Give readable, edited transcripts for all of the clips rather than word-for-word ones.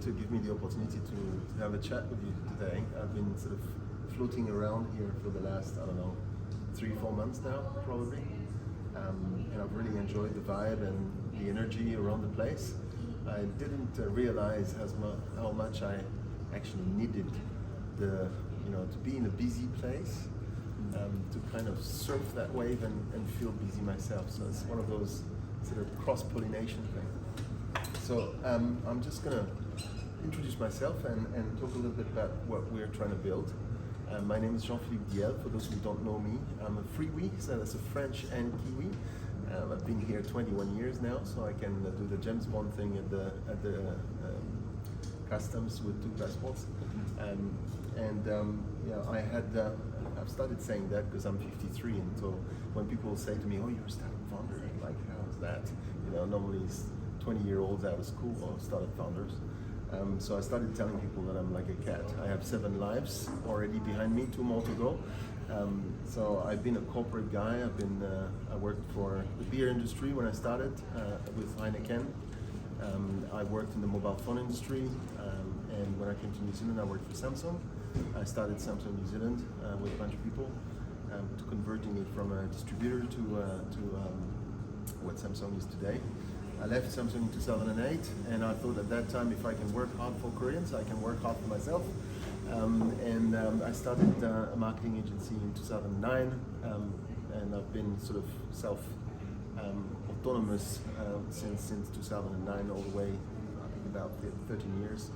to give me the opportunity to have a chat with you today. I've been sort of floating around here for the last, I don't know, 3-4 months now, probably. And I've really enjoyed the vibe and the energy around the place. I didn't realize how much I actually needed to be in a busy place, to kind of surf that wave and feel busy myself. So it's one of those sort of cross-pollination things. So I'm just gonna introduce myself and talk a little bit about what we're trying to build. My name is Jean-Philippe, for those who don't know me. I'm a Freewi, so that's a French and Kiwi. I've been here 21 years now, so I can do the James Bond thing at the customs with 2 passports. I've started saying that because I'm 53, and so when people say to me, "Oh, you're a startup founder," I'm like, "How is that?" Normally it's 20-year-olds out of school or startup founders. So I started telling people that I'm like a cat. I have 7 lives already behind me, 2 more to go. So I've been a corporate guy. I worked for the beer industry when I started with Heineken. I worked in the mobile phone industry, and when I came to New Zealand, I worked for Samsung. I started Samsung New Zealand with a bunch of people, to converting it from a distributor to what Samsung is today. I left Samsung in 2008, and I thought at that time, if I can work hard for Koreans, I can work hard for myself. I started a marketing agency in 2009, and I've been sort of autonomous since 2009 all the way, I think about 13 years.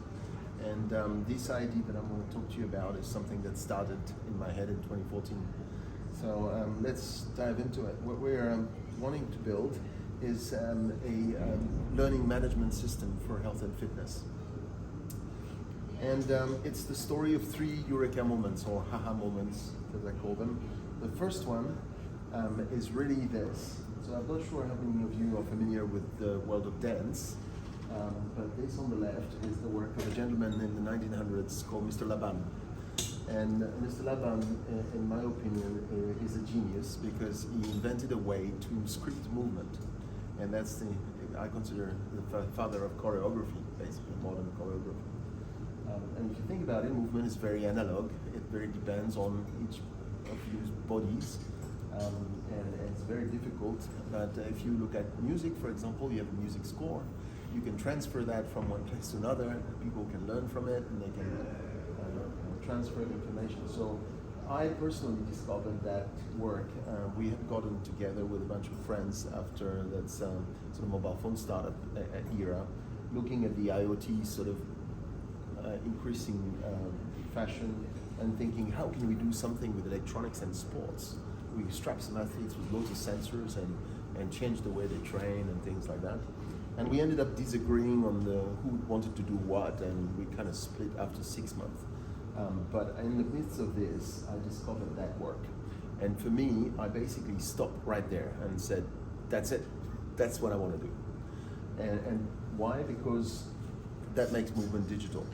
And this idea that I'm going to talk to you about is something that started in my head in 2014. So let's dive into it. What we're wanting to build is a learning management system for health and fitness. And it's the story of 3 Eureka moments, or haha moments, as I call them. The first one is really this. So I'm not sure how many of you are familiar with the world of dance, but this on the left is the work of a gentleman in the 1900s called Mr. Laban. And Mr. Laban, in my opinion, is a genius because he invented a way to script movement. And that's I consider the father of choreography, basically, modern choreography. And if you think about it, movement is very analog. It very depends on each of your bodies. And it's very difficult. But if you look at music, for example, you have a music score. You can transfer that from one place to another. People can learn from it, and they can transfer the information. So I personally discovered that work. We had gotten together with a bunch of friends after that sort of mobile phone startup era, looking at the IoT sort of increasing fashion, and thinking, how can we do something with electronics and sports? We strap some athletes with loads of sensors and change the way they train and things like that. And we ended up disagreeing on who wanted to do what, and we kind of split after 6 months. But in the midst of this, I discovered that work. And for me, I basically stopped right there and said, that's it. That's what I want to do. And why? Because that makes movement digital.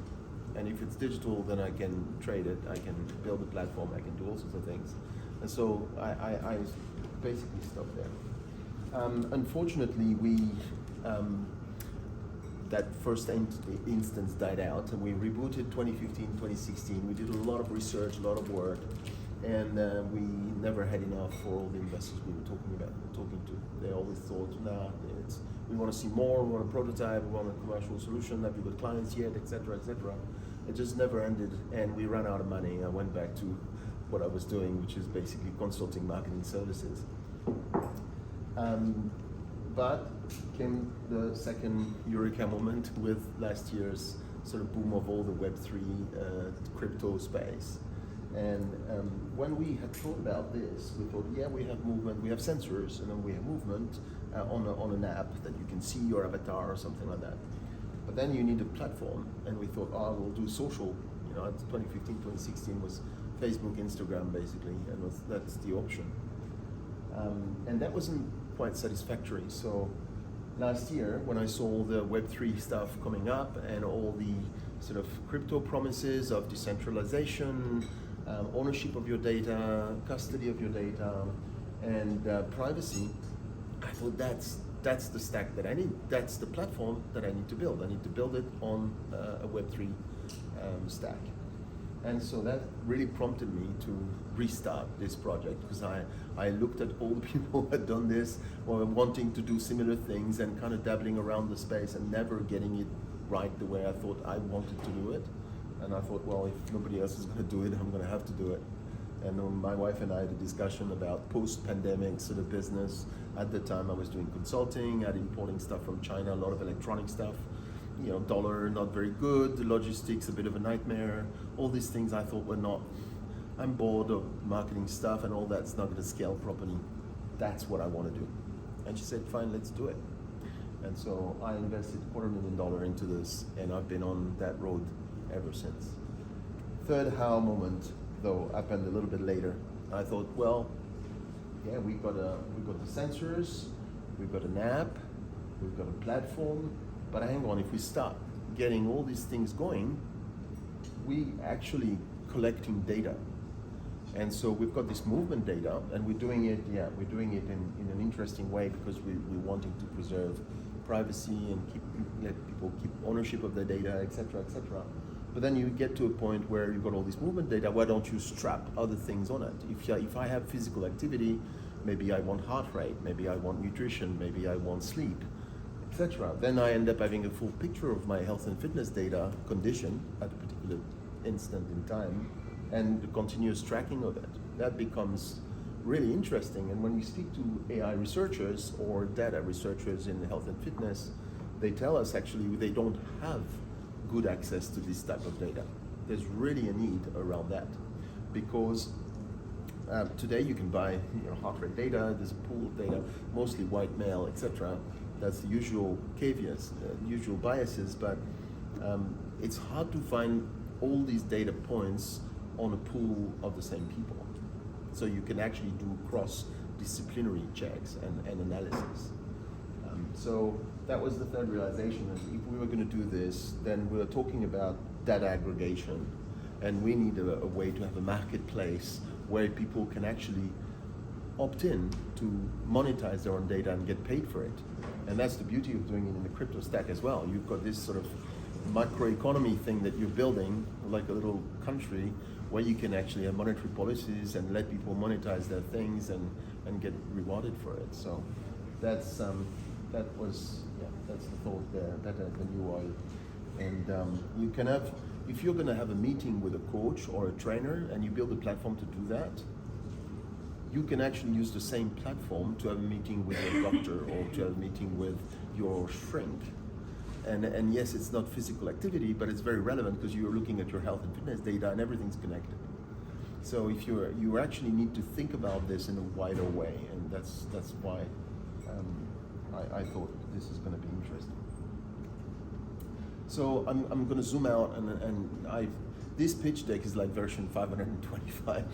And if it's digital, then I can trade it, I can build a platform, I can do all sorts of things. And so I basically stopped there. Unfortunately, that first instance died out, and we rebooted 2015, 2016. We did a lot of research, a lot of work, and we never had enough for all the investors we were talking to. They always thought, we want to see more, we want a prototype, we want a commercial solution, have you got clients yet, etc., etc. It just never ended, and we ran out of money. I went back to what I was doing, which is basically consulting marketing services. But came the second Eureka moment with last year's sort of boom of all the Web3 crypto space. And when we had thought about this, we thought, yeah, we have movement, we have sensors, and then we have movement on an app that you can see your avatar or something like that. But then you need a platform, and we thought, we'll do social. 2015, 2016 was Facebook, Instagram, basically, and that's the option. And that wasn't quite satisfactory. So last year, when I saw the Web3 stuff coming up and all the sort of crypto promises of decentralization, ownership of your data, custody of your data, and privacy, I thought that's that's the stack that I need. That's the platform that I need to build. I need to build it on a Web3 stack. And so that really prompted me to restart this project, because I looked at all the people who had done this or wanting to do similar things and kind of dabbling around the space and never getting it right the way I thought I wanted to do it. And I thought, well, if nobody else is going to do it, I'm going to have to do it. And my wife and I had a discussion about post-pandemic sort of business. At the time I was doing consulting, I'd importing stuff from China, a lot of electronic stuff. You know, dollar not very good, the logistics a bit of a nightmare. All these things I thought were not, I'm bored of marketing stuff and all that's not going to scale properly. That's what I want to do. And she said, fine, let's do it. And so I invested $250,000 into this, and I've been on that road ever since. Third how moment, though, happened a little bit later. I thought, well, yeah, we've got the sensors, we've got an app, we've got a platform, but hang on, if we start getting all these things going, we actually collecting data. And so we've got this movement data, and we're doing it in an interesting way, because we're wanting to preserve privacy and let people keep ownership of their data, etc., etc. But then you get to a point where you've got all this movement data, why don't you strap other things on it? If I have physical activity, maybe I want heart rate, maybe I want nutrition, maybe I want sleep, etc. Then I end up having a full picture of my health and fitness data condition at a particular instant in time, and the continuous tracking of it. That becomes really interesting. And when we speak to AI researchers or data researchers in health and fitness, they tell us actually they don't have good access to this type of data. There's really a need around that, because today you can buy heart rate data, there's a pool of data, mostly white male, etc. That's the usual caveats, usual biases, but it's hard to find all these data points on a pool of the same people. So you can actually do cross-disciplinary checks and analysis. So that was the third realization, is if we were going to do this, then we were talking about data aggregation, and we need a way to have a marketplace where people can actually opt in to monetize their own data and get paid for it. And that's the beauty of doing it in the crypto stack as well. You've got this sort of microeconomy thing that you're building, like a little country, where you can actually have monetary policies and let people monetize their things and get rewarded for it. So that's that's the thought there. That the new oil. And you can have, if you're going to have a meeting with a coach or a trainer and you build a platform to do that, you can actually use the same platform to have a meeting with your doctor or to have a meeting with your shrink. And yes, it's not physical activity, but it's very relevant because you're looking at your health and fitness data and everything's connected. So if you actually need to think about this in a wider way, and that's why I thought this is going to be interesting. So I'm going to zoom out, and this pitch deck is like version 525,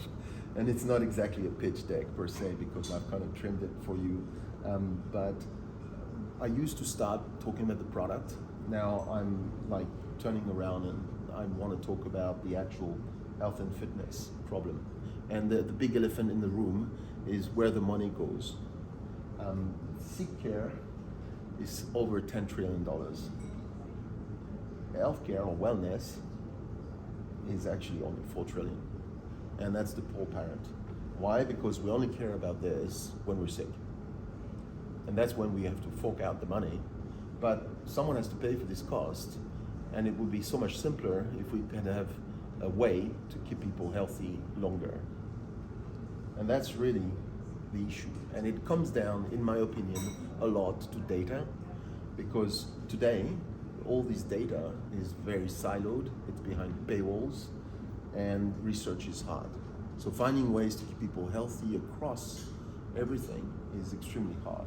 and it's not exactly a pitch deck per se because I've kind of trimmed it for you, but I used to start talking about the product. Now I'm like turning around and I want to talk about the actual health and fitness problem. And the big elephant in the room is where the money goes. Sick care is over $10 trillion. Healthcare or wellness is actually only 4 trillion. And that's the poor parent. Why? Because we only care about this when we're sick. And that's when we have to fork out the money. But someone has to pay for this cost, and it would be so much simpler if we could have a way to keep people healthy longer. And that's really the issue. And it comes down, in my opinion, a lot to data, because today, all this data is very siloed, it's behind paywalls, and research is hard. So finding ways to keep people healthy across everything is extremely hard.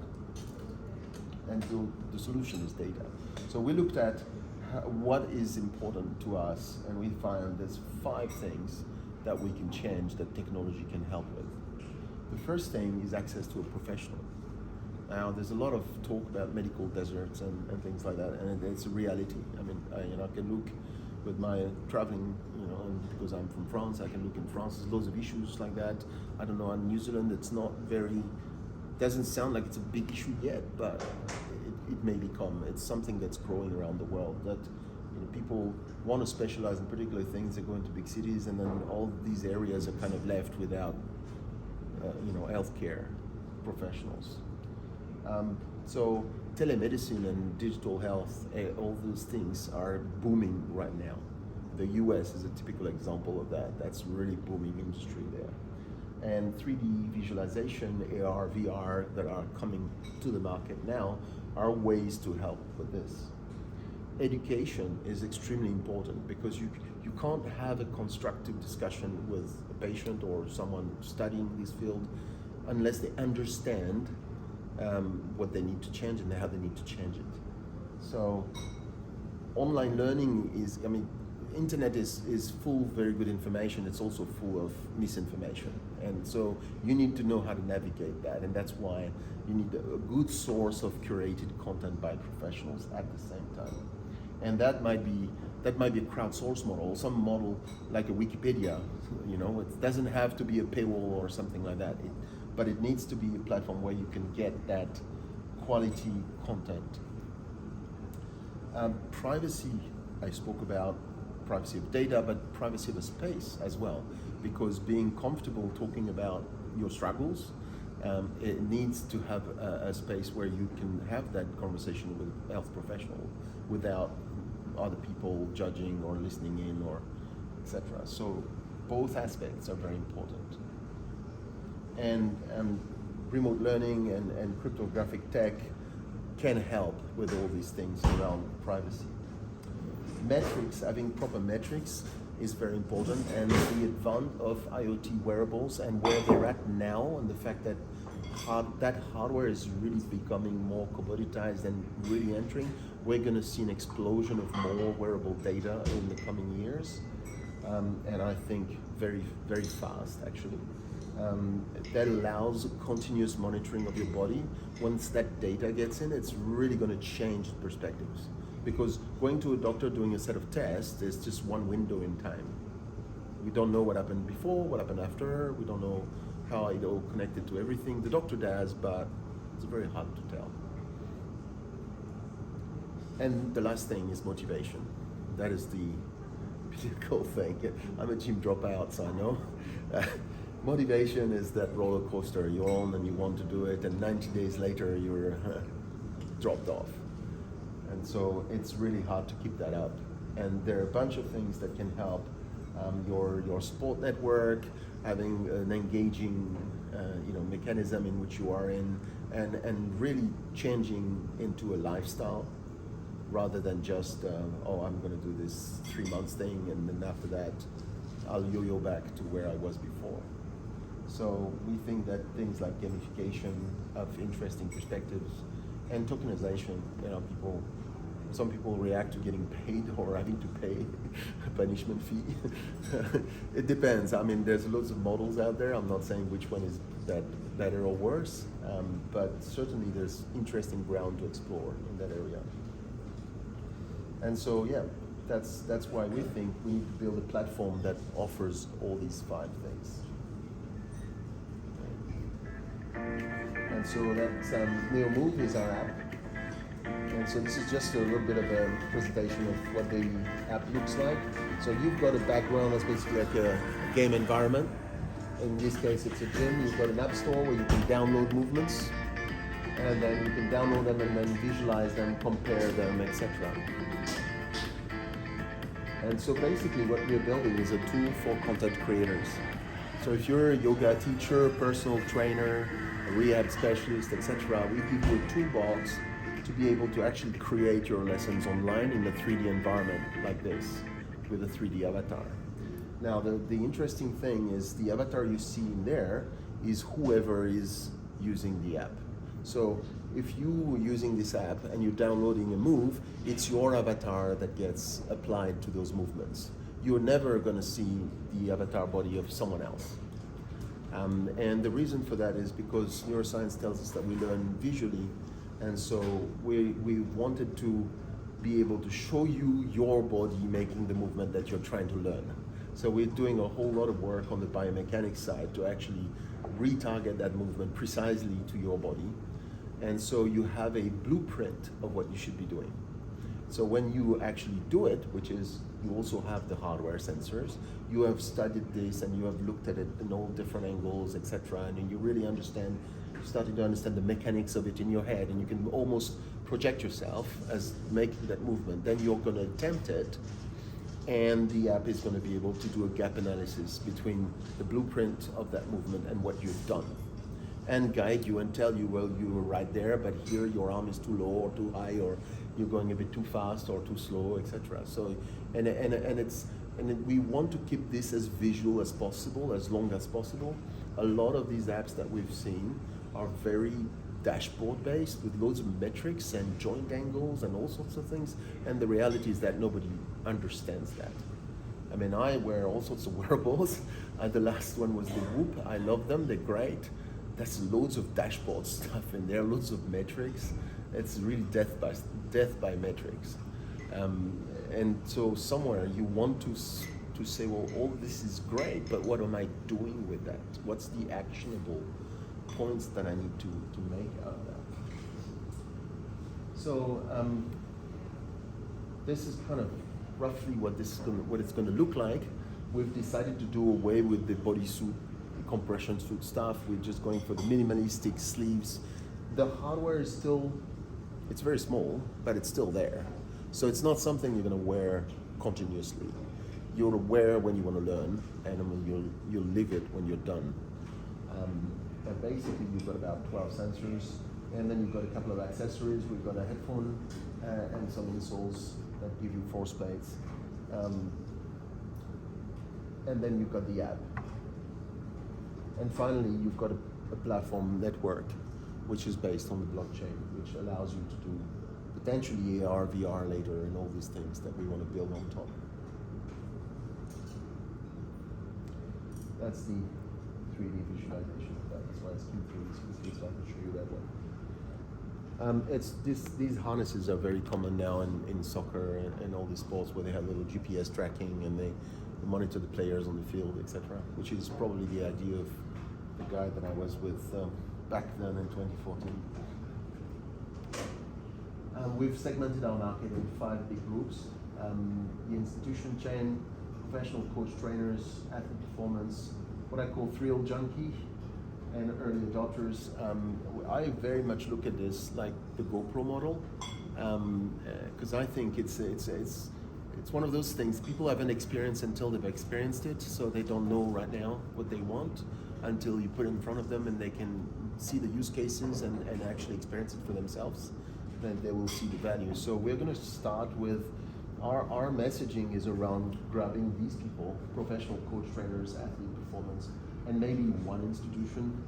And so the solution is data. So we looked at what is important to us, and we found there's 5 things that we can change that technology can help with. The first thing is access to a professional. Now, there's a lot of talk about medical deserts and things like that, and it's a reality. I mean, I can look with my traveling, and because I'm from France, I can look in France. There's loads of issues like that. I don't know, in New Zealand, it's not very doesn't sound like it's a big issue yet, but it may become. It's something that's growing around the world, that people want to specialize in particular things. They go into big cities, and then all these areas are kind of left without healthcare professionals. So telemedicine and digital health, all those things are booming right now. The US is a typical example of that. That's really booming industry there. And 3D visualization, AR, VR, that are coming to the market now are ways to help with this. Education is extremely important, because you can't have a constructive discussion with a patient or someone studying this field unless they understand what they need to change and how they need to change it. So online learning is, internet is full of very good information. It's also full of misinformation. And so you need to know how to navigate that. And that's why you need a good source of curated content by professionals at the same time. And that might be a crowdsourced model, some model like a Wikipedia. It doesn't have to be a paywall or something like that. But it needs to be a platform where you can get that quality content. Privacy, I spoke about privacy of data, but privacy of a space as well, because being comfortable talking about your struggles, it needs to have a space where you can have that conversation with a health professional without other people judging or listening in or etc. So both aspects are very important. And remote learning and cryptographic tech can help with all these things around privacy. Metrics, having proper metrics is very important, and the advent of IoT wearables and where they're at now, and the fact that that hardware is really becoming more commoditized and really entering, we're going to see an explosion of more wearable data in the coming years, and I think very, very fast actually. That allows continuous monitoring of your body. Once that data gets in, it's really going to change perspectives. Because going to a doctor doing a set of tests is just one window in time. We don't know what happened before, what happened after. We don't know how it all connected to everything. The doctor does, but it's very hard to tell. And the last thing is motivation. That is the critical thing. I'm a gym dropout, so I know. Motivation is that roller coaster you're on and you want to do it, and 90 days later you're dropped off. And so it's really hard to keep that up. And there are a bunch of things that can help. Your sport network, having an engaging mechanism in which you are in, and really changing into a lifestyle rather than just, I'm going to do this 3 months thing, and then after that I'll yo-yo back to where I was before. So we think that things like gamification of interesting perspectives and tokenization, some people react to getting paid or having to pay a punishment fee. It depends. There's lots of models out there. I'm not saying which one is better or worse, but certainly there's interesting ground to explore in that area. And so, that's why we think we need to build a platform that offers all these 5 things. And so that's NeoMove is our app. And so this is just a little bit of a presentation of what the app looks like. So you've got a background that's basically like a game environment. In this case, it's a gym. You've got an app store where you can download movements, and then you can download them and then visualize them, compare them, etc. And so basically what we're building is a tool for content creators. So if you're a yoga teacher, personal trainer, a rehab specialist, etc., we give you a toolbox to be able to actually create your lessons online in a 3D environment like this with a 3D avatar. Now the interesting thing is the avatar you see in there is whoever is using the app. So if you are using this app and you're downloading a move, it's your avatar that gets applied to those movements. You're never going to see the avatar body of someone else. And the reason for that is because neuroscience tells us that we learn visually, and so we wanted to be able to show you your body making the movement that you're trying to learn. So we're doing a whole lot of work on the biomechanics side to actually retarget that movement precisely to your body. And so you have a blueprint of what you should be doing. So when you actually do it, which is you also have the hardware sensors, you have studied this and you have looked at it in all different angles, etc. And you really understand, starting to understand the mechanics of it in your head, and you can almost project yourself as making that movement. Then you're going to attempt it, and the app is going to be able to do a gap analysis between the blueprint of that movement and what you've done, and guide you and tell you, well, you were right there, but here your arm is too low or too high, or you're going a bit too fast or too slow, etc. So, we want to keep this as visual as possible, as long as possible. A lot of these apps that we've seen are very dashboard based with loads of metrics and joint angles and all sorts of things. And the reality is that nobody understands that. I mean, I wear all sorts of wearables. The last one was the Whoop. I love them, they're great. There's loads of dashboard stuff in there, loads of metrics. It's really death by metrics. And so somewhere you want to say, well, all this is great, but what am I doing with that? What's the actionable points that I need to make out of that? So this is kind of roughly what it's going to look like. We've decided to do away with the bodysuit, compression suit stuff. We're just going for the minimalistic sleeves. The hardware is still, it's very small, but it's still there. So it's not something you're going to wear continuously. You'll wear when you want to learn, and you'll live it when you're done. But basically, you've got about 12 sensors, and then you've got a couple of accessories. We've got a headphone and some insoles that give you force plates. And then you've got the app. And finally, you've got a platform network, which is based on the blockchain, which allows you to do potentially AR, VR later, and all these things that we want to build on top. That's the 3D visualization of that. That's why it's Q3, so I can show you that one. These harnesses are very common now in soccer and all these sports where they have little GPS tracking and they monitor the players on the field, etc., which is probably the idea of the guy that I was with back then in 2014. We've segmented our market in 5 big groups. The institution chain, professional coach trainers, athlete performance, what I call thrill junkie, and early adopters. I very much look at this like the GoPro model, because I think it's one of those things people haven't experienced until they've experienced it, so they don't know right now what they want until you put it in front of them and they can see the use cases and actually experience it for themselves. Then they will see the value. So we're going to start with our messaging is around grabbing these people, professional coach trainers, athlete performance, and maybe one institution,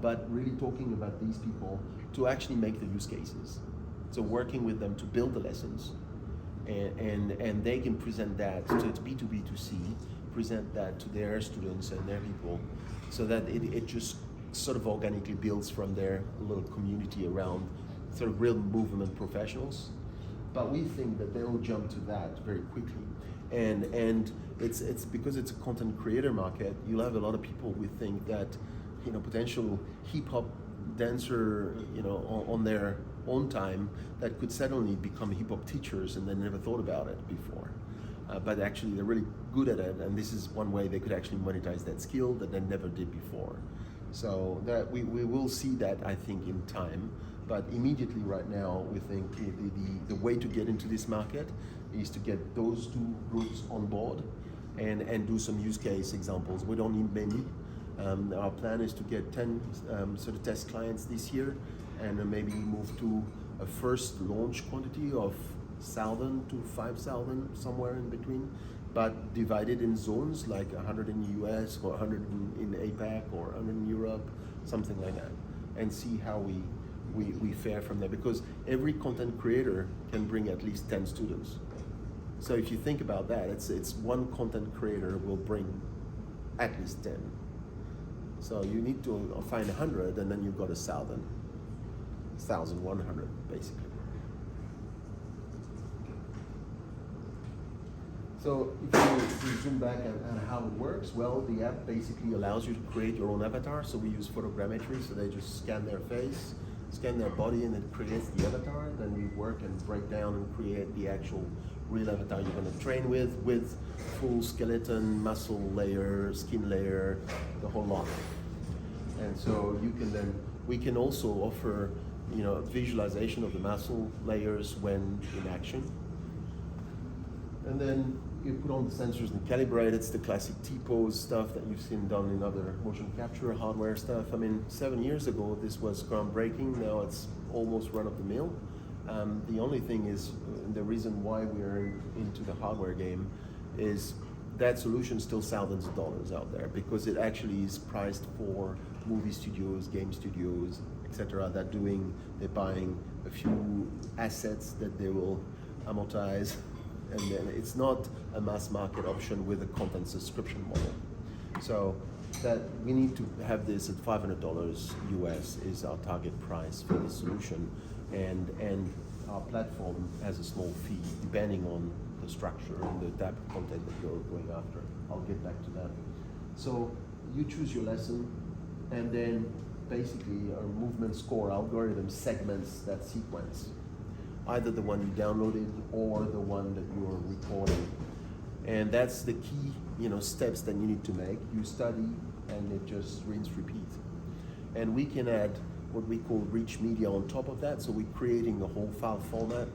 but really talking about these people to actually make the use cases. So working with them to build the lessons, and they can present that, so it's B2B2C, present that to their students and their people, so that it just sort of organically builds from there a little community around sort of real movement professionals. But we think that they'll jump to that very quickly. And it's because it's a content creator market, you'll have a lot of people who think that, potential hip hop dancer, on their own time that could suddenly become hip hop teachers and they never thought about it before. But actually they're really good at it, and this is one way they could actually monetize that skill that they never did before. So that we will see that, I think, in time. But immediately right now, we think the way to get into this market is to get those 2 groups on board and do some use case examples. We don't need many. Our plan is to get 10 sort of test clients this year, and maybe move to a first launch quantity of 1,000 to 5,000, somewhere in between, but divided in zones, like 100 in the US or 100 in APAC or 100 in Europe, something like that, and see how we fare from there, because every content creator can bring at least 10 students. So if you think about that, it's one content creator will bring at least 10. So you need to find 100, and then you've got 1,000, 1,100 basically. So if you zoom back and how it works, well, the app basically allows you to create your own avatar. So we use photogrammetry, so they just scan their face, scan their body, and it creates the avatar. Then we work and break down and create the actual real avatar you're going to train with full skeleton, muscle layer, skin layer, the whole lot. And so we can also offer, visualization of the muscle layers when in action. And then you put on the sensors and calibrate. It's the classic T-pose stuff that you've seen done in other motion capture hardware stuff. I mean, 7 years ago, this was groundbreaking. Now it's almost run of the mill. The only thing is, the reason why we're into the hardware game is that solution is still thousands of dollars out there, because it actually is priced for movie studios, game studios, etc. They're buying a few assets that they will amortize. And then it's not a mass market option with a content subscription model. So that we need to have this at $500 US is our target price for the solution. And our platform has a small fee depending on the structure and the type of content that you're going after. I'll get back to that. So you choose your lesson, and then basically our movement score algorithm segments that sequence, either the one you downloaded or the one that you're recording. And that's the key, steps that you need to make. You study, and it just rinse, repeat. And we can add what we call rich media on top of that. So we're creating the whole file format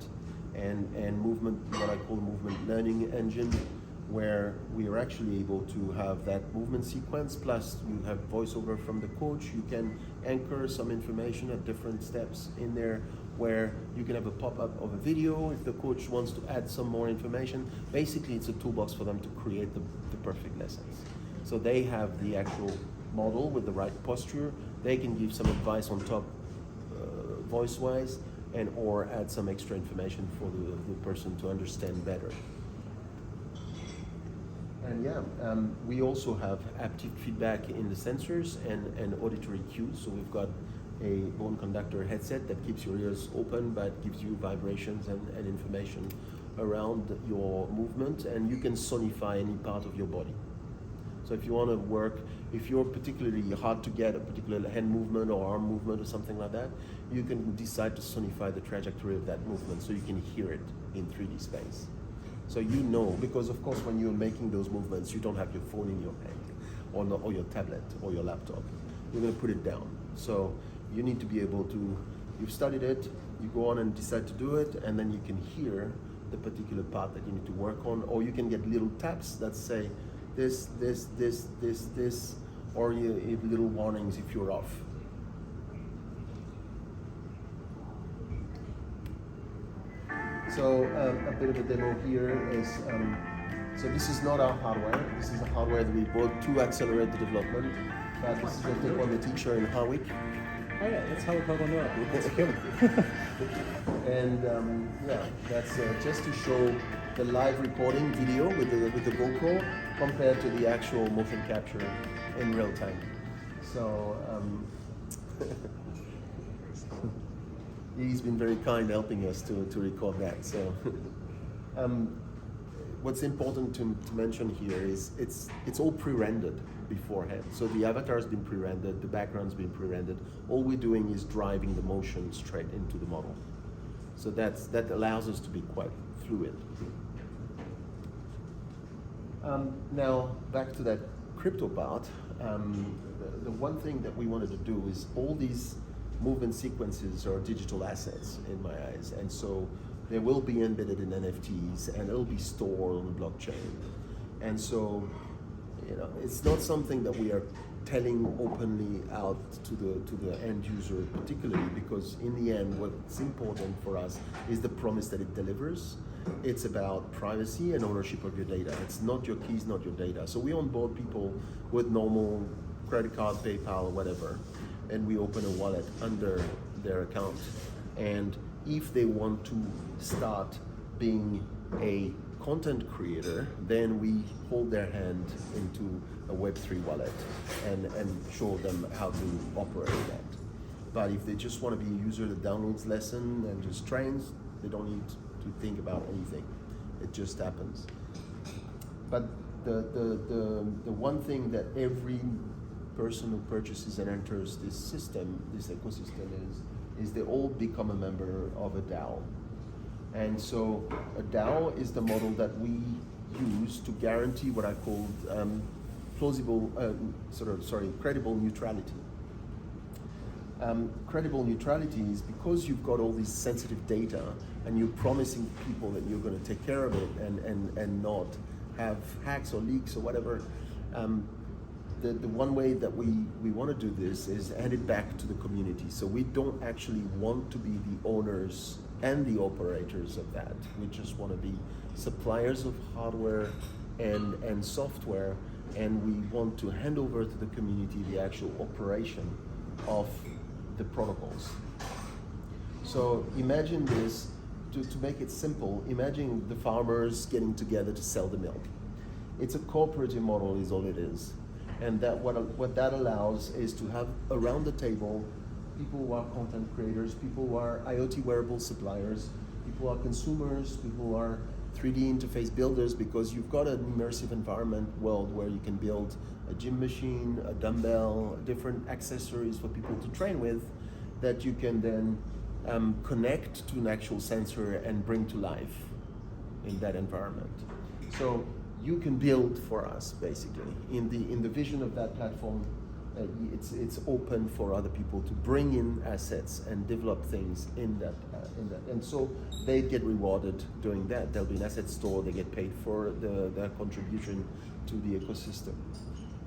and movement, what I call movement learning engine, where we are actually able to have that movement sequence, plus you have voiceover from the coach. You can anchor some information at different steps in there, where you can have a pop-up of a video if the coach wants to add some more information. Basically, it's a toolbox for them to create the perfect lessons. So they have the actual model with the right posture. They can give some advice on top, voice-wise, and or add some extra information for the person to understand better. And we also have haptic feedback in the sensors and auditory cues. So we've got a bone conductor headset that keeps your ears open but gives you vibrations and information around your movement, and you can sonify any part of your body. So if you want to work, if you're particularly hard to get a particular hand movement or arm movement or something like that, you can decide to sonify the trajectory of that movement so you can hear it in 3D space. So because of course when you're making those movements, you don't have your phone in your hand or your tablet or your laptop. You're going to put it down. So you need to be able to, you've studied it, you go on and decide to do it, and then you can hear the particular part that you need to work on, or you can get little taps that say this, or you have little warnings if you're off. So a bit of a demo here is, so this is not our hardware. This is the hardware that we bought to accelerate the development. But this is what they call the teacher in Harwick. Oh yeah, that's how we're going to do it. That's good. And that's just to show the live recording video with the GoPro compared to the actual motion capture in real time. So he's been very kind helping us to record that. So what's important to mention here is it's all pre-rendered beforehand. So the avatar has been pre-rendered, the background's been pre-rendered. All we're doing is driving the motion straight into the model. So that allows us to be quite fluid. Now back to that crypto part. The one thing that we wanted to do is all these movement sequences are digital assets in my eyes, and so they will be embedded in NFTs and it'll be stored on the blockchain. And so it's not something that we are telling openly out to the end user particularly, because in the end what's important for us is the promise that it delivers. It's about privacy and ownership of your data. It's not your keys, not your data. So we onboard people with normal credit card, PayPal, whatever, and we open a wallet under their account. And if they want to start being a content creator, then we hold their hand into a Web3 wallet and show them how to operate that. But if they just want to be a user that downloads lesson and just trains, they don't need to think about anything. It just happens. But the one thing that every person who purchases and enters this system, this ecosystem, is they all become a member of a DAO. And so a DAO is the model that we use to guarantee what I call credible neutrality. Credible neutrality is because you've got all this sensitive data and you're promising people that you're going to take care of it and not have hacks or leaks or whatever. The one way that we want to do this is hand it back to the community. So we don't actually want to be the owners and the operators of that. We just want to be suppliers of hardware and software, and we want to hand over to the community the actual operation of the protocols. So imagine this, to make it simple, imagine the farmers getting together to sell the milk. It's a cooperative model is all it is. And that what that allows is to have around the table people who are content creators, people who are IoT wearable suppliers, people who are consumers, people who are 3D interface builders, because you've got an immersive environment world where you can build a gym machine, a dumbbell, different accessories for people to train with that you can then connect to an actual sensor and bring to life in that environment. So you can build for us basically. In the vision of that platform, it's open for other people to bring in assets and develop things in that, and so they get rewarded doing that. There'll be an asset store, they get paid for their contribution to the ecosystem.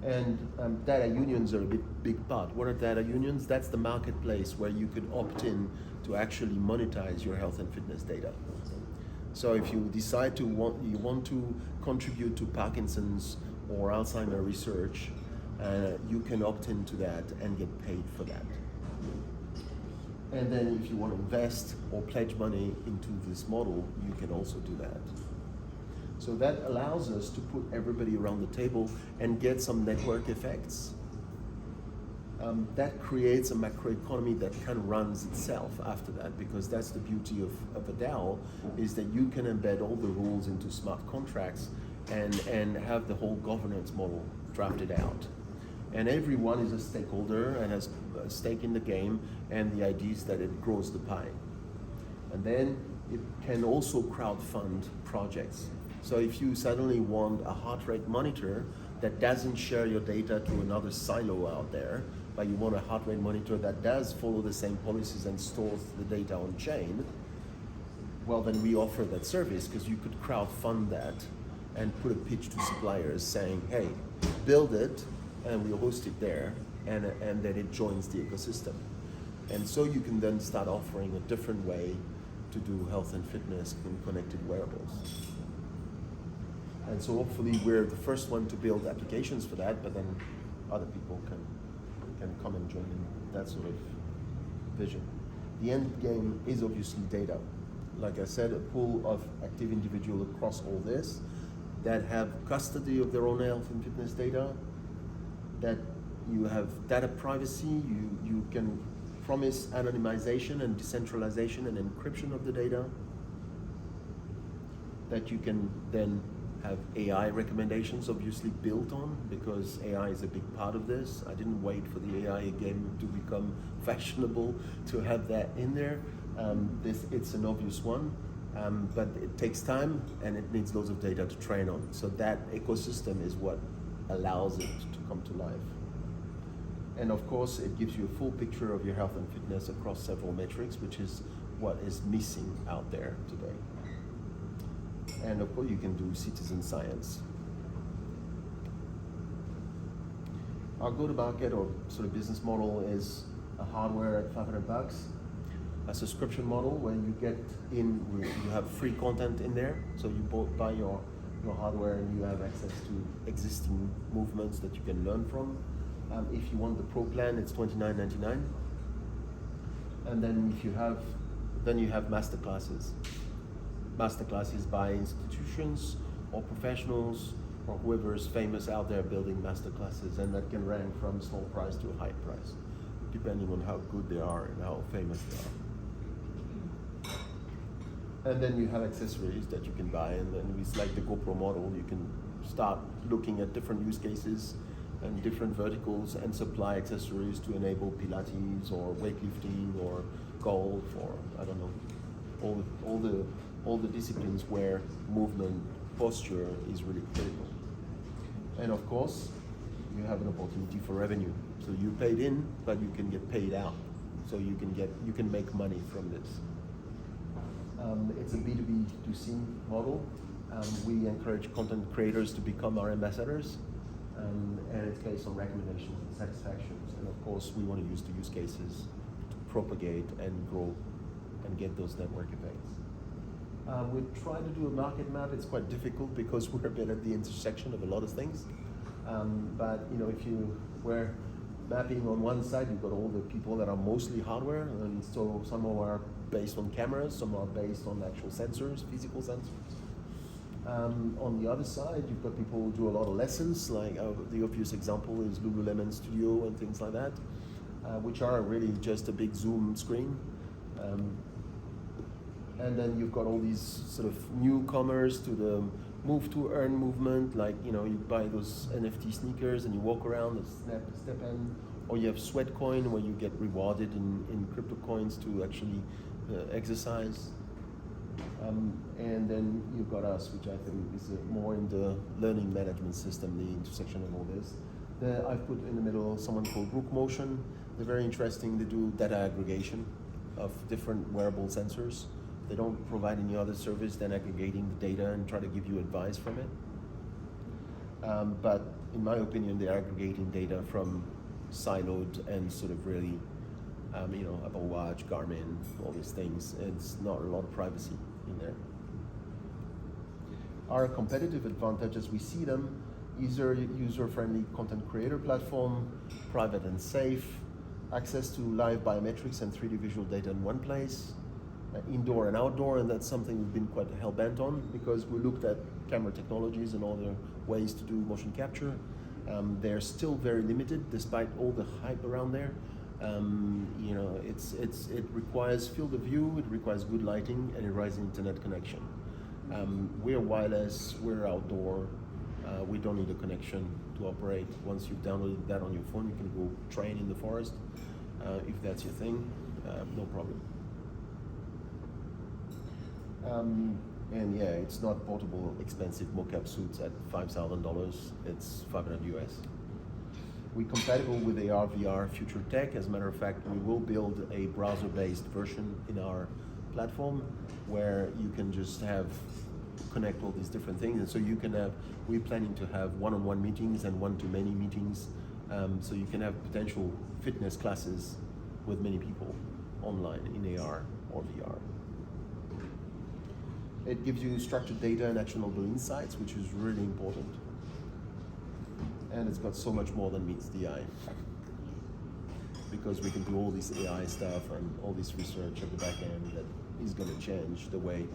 And data unions are a big part. What are data unions? That's the marketplace where you could opt in to actually monetize your health and fitness data. So if you decide you want to contribute to Parkinson's or Alzheimer research, you can opt into that and get paid for that. And then if you want to invest or pledge money into this model, you can also do that. So that allows us to put everybody around the table and get some network effects. That creates a macroeconomy that kind of runs itself after that, because that's the beauty of a DAO, is that you can embed all the rules into smart contracts and have the whole governance model drafted out. And everyone is a stakeholder and has a stake in the game, and the idea is that it grows the pie. And then it can also crowdfund projects. So if you suddenly want a heart rate monitor that doesn't share your data to another silo out there, but you want a heart rate monitor that does follow the same policies and stores the data on chain, well then we offer that service, because you could crowdfund that and put a pitch to suppliers saying, hey, build it and we'll host it there, and then it joins the ecosystem. And so you can then start offering a different way to do health and fitness in connected wearables. And so hopefully we're the first one to build applications for that, but then other people can come and join in that sort of vision. The end game is obviously data. Like I said, a pool of active individuals across all this that have custody of their own health and fitness data, that you have data privacy, you can promise anonymization and decentralization and encryption of the data, that you can then have AI recommendations obviously built on, because AI is a big part of this. I didn't wait for the AI game to become fashionable to have that in there. It's an obvious one, but it takes time and it needs loads of data to train on. So that ecosystem is what allows it to come to life. And of course, it gives you a full picture of your health and fitness across several metrics, which is what is missing out there today. And of course, you can do citizen science. Our go-to-market or sort of business model is a hardware at $500, a subscription model where you get in, you have free content in there. So you buy your hardware and you have access to existing movements that you can learn from. If you want the pro plan, it's $29.99. And then if you have, you have masterclasses. Masterclasses by institutions or professionals or whoever is famous out there building masterclasses, and that can rank from small price to a high price, depending on how good they are and how famous they are. And then you have accessories that you can buy, and then it's like the GoPro model. You can start looking at different use cases and different verticals and supply accessories to enable Pilates or weightlifting or golf or I don't know, all the disciplines where movement posture is really critical. And of course, you have an opportunity for revenue. So you paid in, but you can get paid out. So you can make money from this. It's a B2B2C model. We encourage content creators to become our ambassadors, and it's based on recommendations and satisfactions. And of course, we want to use the use cases to propagate and grow and get those network effects. We try to do a market map. It's quite difficult because we're a bit at the intersection of a lot of things. But you know, if you were mapping on one side, you've got all the people that are mostly hardware, and so some are based on cameras, some are based on actual sensors, physical sensors. On the other side, you've got people who do a lot of lessons, like the obvious example is Lululemon Studio and things like that, which are really just a big Zoom screen. And then you've got all these sort of newcomers to the move to earn movement, like you know, you buy those NFT sneakers and you walk around and step in, or you have Sweatcoin where you get rewarded in crypto coins to actually exercise. And then you've got us, which I think is more in the learning management system, the intersection of all this. I've put in the middle someone called Rook Motion. They're very interesting. They do data aggregation of different wearable sensors. They don't provide any other service than aggregating the data and try to give you advice from it. But in my opinion, they're aggregating data from siloed and sort of really, you know, Apple Watch, Garmin, all these things. It's not a lot of privacy in there. Our competitive advantage as we see them is a user-friendly content creator platform, private and safe, access to live biometrics and 3D visual data in one place, indoor and outdoor, and that's something we've been quite hell-bent on because we looked at camera technologies and other ways to do motion capture. They're still very limited despite all the hype around there. You know, it requires field of view, it requires good lighting, and it requires internet connection. We're wireless, we're outdoor, we don't need a connection to operate. Once you've downloaded that on your phone, you can go train in the forest. If that's your thing, no problem. And yeah, it's not portable, expensive mocap suits at $5,000. It's $500 US. We're compatible with AR, VR, future tech. As a matter of fact, we will build a browser-based version in our platform where you can just connect all these different things. And so you can we're planning to have one-on-one meetings and one-to-many meetings. So you can have potential fitness classes with many people online in AR or VR. It gives you structured data and actionable insights, which is really important. And it's got so much more than meets the eye. Because we can do all this AI stuff and all this research at the back end that is going to change the way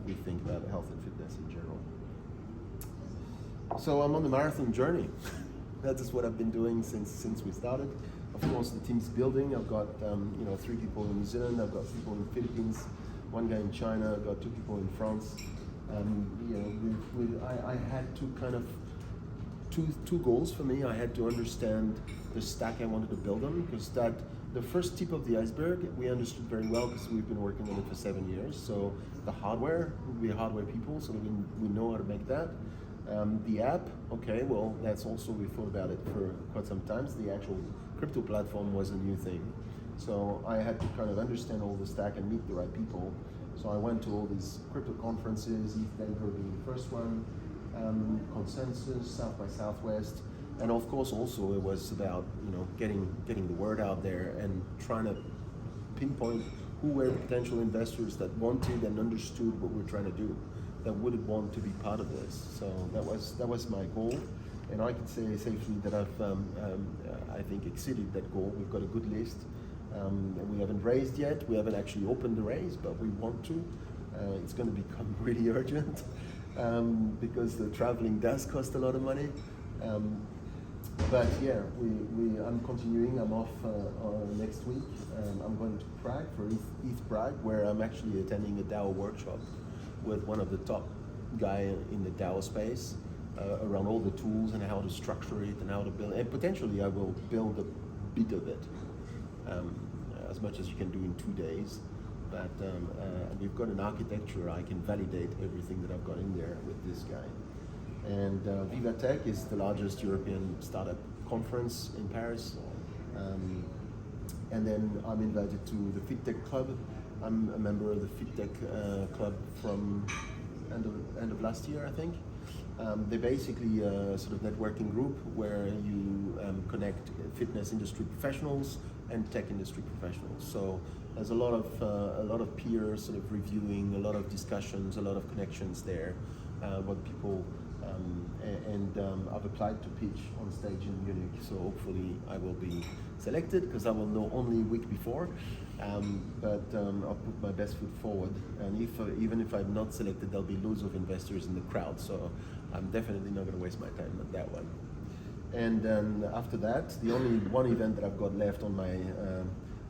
we think about health and fitness in general. So I'm on the marathon journey. That is what I've been doing since we started. Of course, the team's building. I've got 3 people in New Zealand. I've got people in the Philippines. 1 guy in China. I've got 2 people in France. I had to kind of two goals for me. I had to understand the stack I wanted to build on, because the first tip of the iceberg we understood very well because we've been working on it for 7 years. So the hardware, we're hardware people, so we know how to make that. The app, okay, well, that's also, we thought about it for quite some time. The actual crypto platform was a new thing. So I had to kind of understand all the stack and meet the right people. So I went to all these crypto conferences, ETH Denver being the first one, Consensus, South by Southwest, and of course also it was about getting the word out there and trying to pinpoint who were the potential investors that wanted and understood what we're trying to do, that would want to be part of this. So that was my goal, and I can say safely that I've I think exceeded that goal. We've got a good list. And we haven't raised yet. We haven't actually opened the raise, but we want to. It's going to become really urgent because the traveling does cost a lot of money. But yeah, I'm continuing. I'm off next week. I'm going to Prague for East Prague, where I'm actually attending a DAO workshop with one of the top guy in the DAO space around all the tools and how to structure it and how to build. And potentially, I will build a bit of it, as much as you can do in 2 days. But we've got an architecture. I can validate everything that I've got in there with this guy. And Viva Tech is the largest European startup conference in Paris. And then I'm invited to the FitTech Club. I'm a member of the FitTech Club from end of last year, I think. They're basically a sort of networking group where you connect fitness industry professionals and tech industry professionals. So there's a lot of peers sort of reviewing, a lot of discussions, a lot of connections there. What people I've applied to pitch on stage in Munich, so hopefully I will be selected because I will know only a week before. But I'll put my best foot forward, and even if I'm not selected, there'll be loads of investors in the crowd. So I'm definitely not going to waste my time on that one. And then after that, the only one event that I've got left on my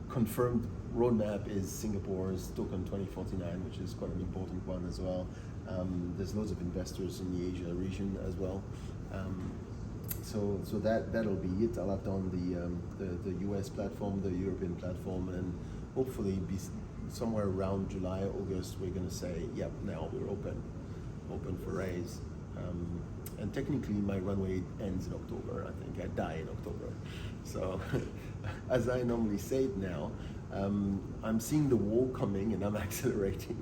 confirmed roadmap is Singapore's Token 2049, which is quite an important one as well. There's loads of investors in the Asia region as well. So that'll be it. I'll have done the US platform, the European platform, and hopefully be somewhere around July, August, we're going to say, yep, now we're open for raise. And technically my runway ends in October. I think I die in October. So as I normally say it now, I'm seeing the wall coming and I'm accelerating.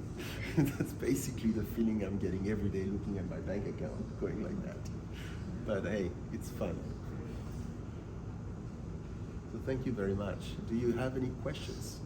That's basically the feeling I'm getting every day looking at my bank account, going like that. But hey, it's fun. So thank you very much. Do you have any questions?